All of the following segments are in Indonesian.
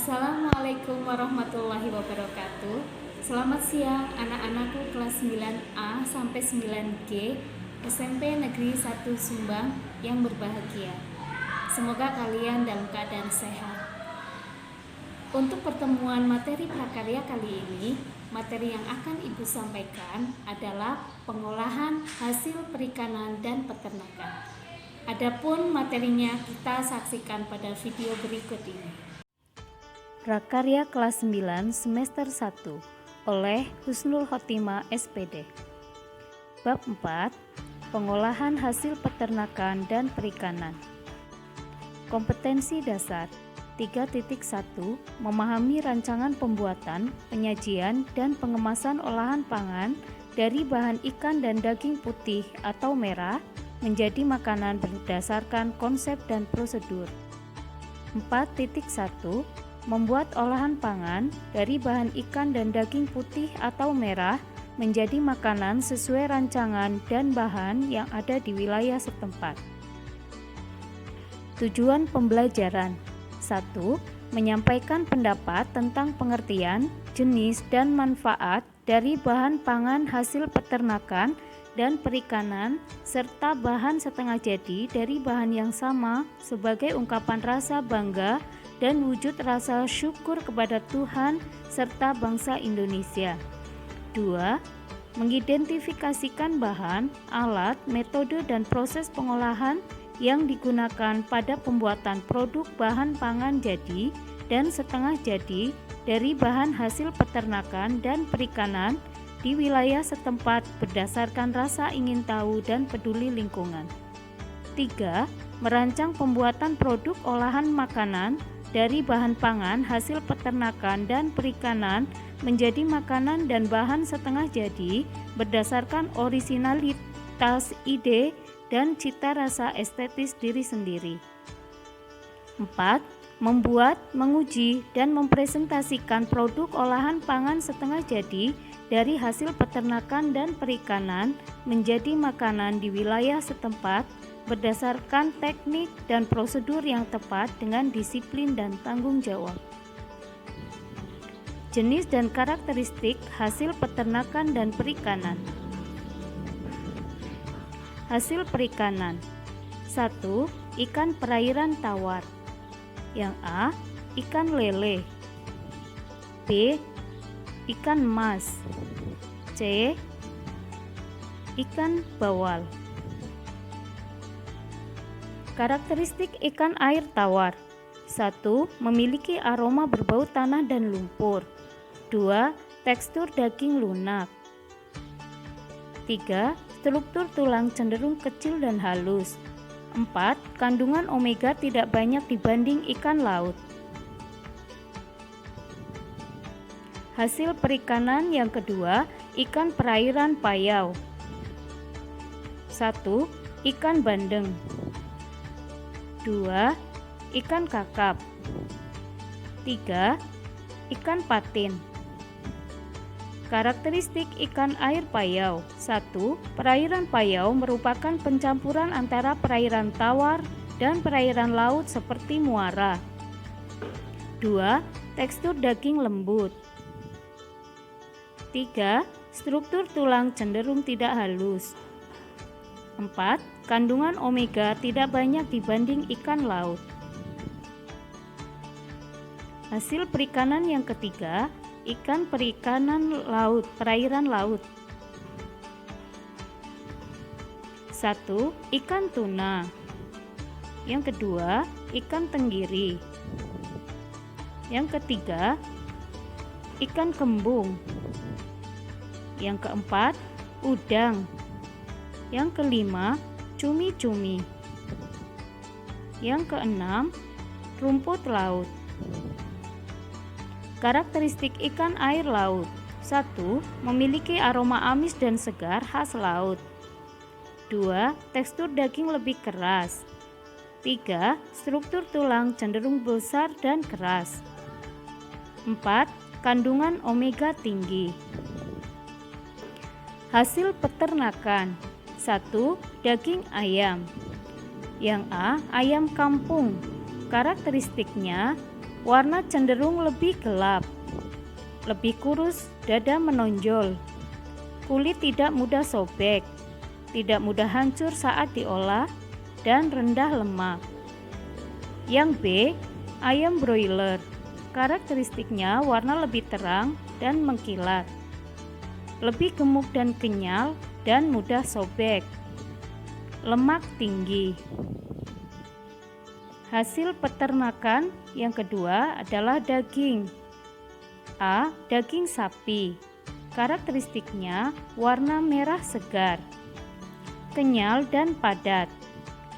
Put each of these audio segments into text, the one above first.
Assalamualaikum warahmatullahi wabarakatuh. Selamat siang anak-anakku kelas 9A sampai 9G SMP Negeri 1 Sumbang yang berbahagia. Semoga kalian dalam keadaan sehat. Untuk pertemuan materi prakarya kali ini, materi yang akan Ibu sampaikan adalah pengolahan hasil perikanan dan peternakan. Adapun materinya kita saksikan pada video berikut ini. Prakarya kelas 9 semester 1 oleh Husnul Khotimah SPD. Bab 4, pengolahan hasil peternakan dan perikanan. Kompetensi dasar 3.1, memahami rancangan pembuatan, penyajian, dan pengemasan olahan pangan dari bahan ikan dan daging putih atau merah menjadi makanan berdasarkan konsep dan prosedur. 4.1, membuat olahan pangan dari bahan ikan dan daging putih atau merah menjadi makanan sesuai rancangan dan bahan yang ada di wilayah setempat. Tujuan pembelajaran 1. Menyampaikan pendapat tentang pengertian, jenis, dan manfaat dari bahan pangan hasil peternakan dan perikanan serta bahan setengah jadi dari bahan yang sama sebagai ungkapan rasa bangga dan wujud rasa syukur kepada Tuhan serta bangsa Indonesia. 2. Mengidentifikasikan bahan, alat, metode, dan proses pengolahan yang digunakan pada pembuatan produk bahan pangan jadi dan setengah jadi dari bahan hasil peternakan dan perikanan di wilayah setempat berdasarkan rasa ingin tahu dan peduli lingkungan. 3. Merancang pembuatan produk olahan makanan dari bahan pangan hasil peternakan dan perikanan menjadi makanan dan bahan setengah jadi berdasarkan orisinalitas ide dan cita rasa estetis diri sendiri. 4. Membuat, menguji, dan mempresentasikan produk olahan pangan setengah jadi dari hasil peternakan dan perikanan menjadi makanan di wilayah setempat berdasarkan teknik dan prosedur yang tepat dengan disiplin dan tanggung jawab. Jenis dan karakteristik hasil peternakan dan perikanan. Hasil perikanan 1. Ikan perairan tawar. Yang A. Ikan lele. B. Ikan mas. C. Ikan bawal. Karakteristik ikan air tawar. 1. Memiliki aroma berbau tanah dan lumpur. 2. Tekstur daging lunak. 3. Struktur tulang cenderung kecil dan halus. 4. Kandungan omega tidak banyak dibanding ikan laut. Hasil perikanan yang kedua, ikan perairan payau. 1. Ikan bandeng. 2. Ikan kakap. 3. Ikan patin. Karakteristik ikan air payau. 1. Perairan payau merupakan pencampuran antara perairan tawar dan perairan laut seperti muara. 2. Tekstur daging lembut. 3. Struktur tulang cenderung tidak halus. 4. Kandungan omega tidak banyak dibanding ikan laut. Hasil perikanan yang ketiga, ikan perikanan laut, perairan laut. 1. Ikan tuna. Yang kedua, ikan tenggiri. Yang ketiga, ikan kembung. Yang keempat, udang. Yang kelima, cumi-cumi. Yang keenam, rumput laut. Karakteristik ikan air laut. 1. Memiliki aroma amis dan segar khas laut. 2. Tekstur daging lebih keras. 3. Struktur tulang cenderung besar dan keras. 4. Kandungan omega tinggi. Hasil peternakan. 1. Daging ayam. Yang A. Ayam kampung. Karakteristiknya Warna cenderung lebih gelap, lebih kurus, dada menonjol. Kulit tidak mudah sobek, tidak mudah hancur saat diolah, dan rendah lemak. Yang B, ayam broiler. Karakteristiknya warna lebih terang dan mengkilat, lebih gemuk dan kenyal, dan mudah sobek. Lemak tinggi. Hasil peternakan yang kedua adalah daging. A. Daging sapi. Karakteristiknya warna merah segar, kenyal dan padat.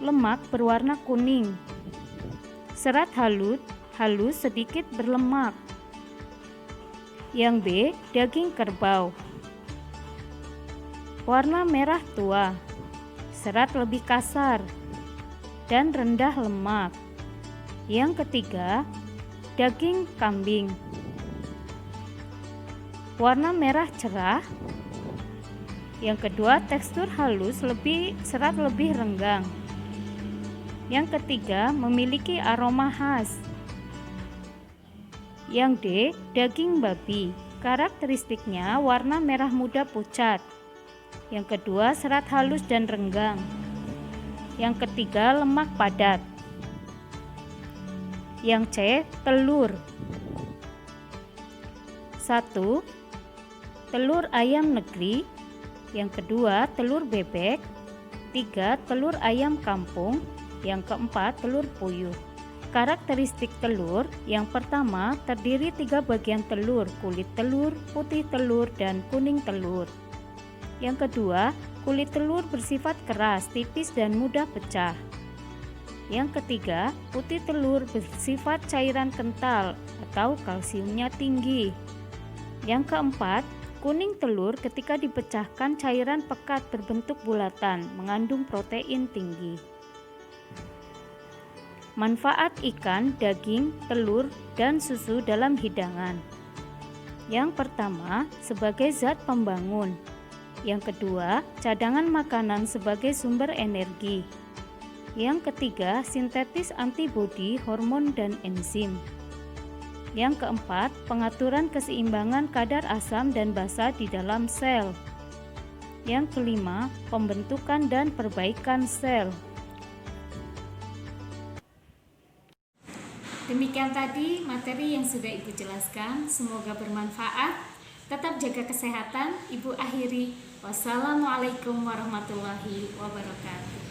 Lemak berwarna kuning. Serat halus sedikit berlemak. Yang B. Daging kerbau. Warna merah tua, serat lebih kasar, dan rendah lemak. Yang ketiga, daging kambing. Warna merah cerah. Yang kedua, tekstur halus, serat lebih renggang. Yang ketiga, memiliki aroma khas. Yang D, daging babi. Karakteristiknya warna merah muda pucat. Yang kedua, serat halus dan renggang. Yang ketiga, lemak padat. Yang C, telur. 1. Telur ayam negeri. Yang kedua, telur bebek. 3. Telur ayam kampung. Yang keempat, telur puyuh. Karakteristik telur, yang pertama terdiri 3 bagian telur, kulit telur, putih telur, dan kuning telur. Yang kedua, kulit telur bersifat keras, tipis, dan mudah pecah. Yang ketiga, putih telur bersifat cairan kental atau kalsiumnya tinggi. Yang keempat, kuning telur ketika dipecahkan cairan pekat berbentuk bulatan, mengandung protein tinggi. Manfaat ikan, daging, telur, dan susu dalam hidangan. Yang pertama, sebagai zat pembangun. Yang kedua, cadangan makanan sebagai sumber energi. Yang ketiga, sintetis antibodi, hormon, dan enzim. Yang keempat, pengaturan keseimbangan kadar asam dan basa di dalam sel. Yang kelima, pembentukan dan perbaikan sel. Demikian tadi materi yang sudah Ibu jelaskan, semoga bermanfaat. Tetap jaga kesehatan. Ibu akhiri. Wassalamualaikum warahmatullahi wabarakatuh.